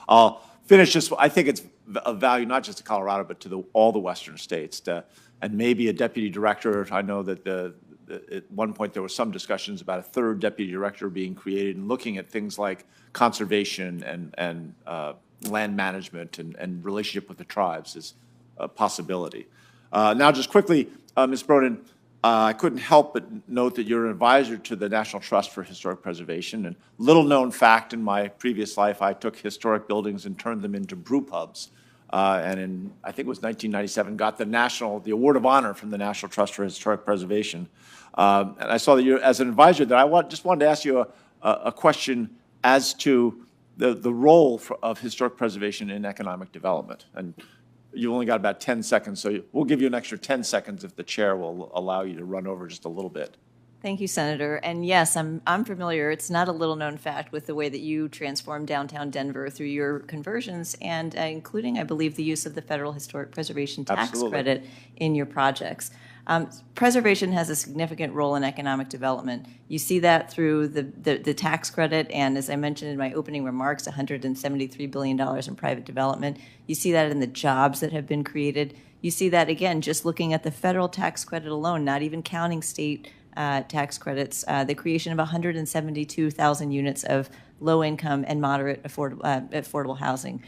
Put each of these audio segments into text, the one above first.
I'll finish this. I think it's of value not just to Colorado, but to all the western states, and maybe a deputy director. I know that at one point there was some discussions about a third deputy director being created and looking at things like conservation and land management and relationship with the tribes is a possibility. Now, just quickly, Ms. Bronin, I couldn't help but note that you're an advisor to the National Trust for Historic Preservation. And little known fact, in my previous life, I took historic buildings and turned them into brew pubs. And in, I think it was 1997, got the Award of Honor from the National Trust for Historic Preservation. And I saw that you're, as an advisor, that just wanted to ask you a question as to the role of historic preservation in economic development. And you only got about 10 seconds, so we'll give you an extra 10 seconds if the chair will allow you to run over just a little bit. Thank you, Senator. And yes, I'm familiar. It's not a little-known fact with the way that you transformed downtown Denver through your conversions and including, I believe, the use of the Federal Historic Preservation Tax Credit in your projects. Preservation has a significant role in economic development. You see that through the tax credit, and as I mentioned in my opening remarks, $173 billion in private development. You see that in the jobs that have been created. You see that, again, just looking at the federal tax credit alone, not even counting state tax credits, the creation of 172,000 units of low-income and moderate affordable housing.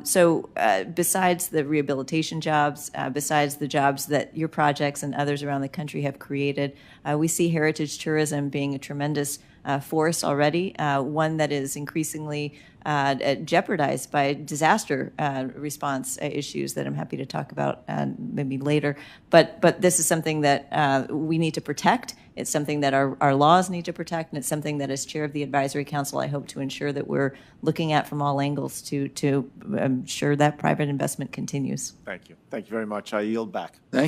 So besides the rehabilitation jobs, besides the jobs that your projects and others around the country have created, we see heritage tourism being a tremendous force already, one that is increasingly jeopardized by disaster response issues that I'm happy to talk about maybe later. But this is something that we need to protect. It's something that our laws need to protect, and it's something that as chair of the advisory council, I hope to ensure that we're looking at from all angles to ensure that private investment continues. Thank you. Thank you very much. I yield back. Thank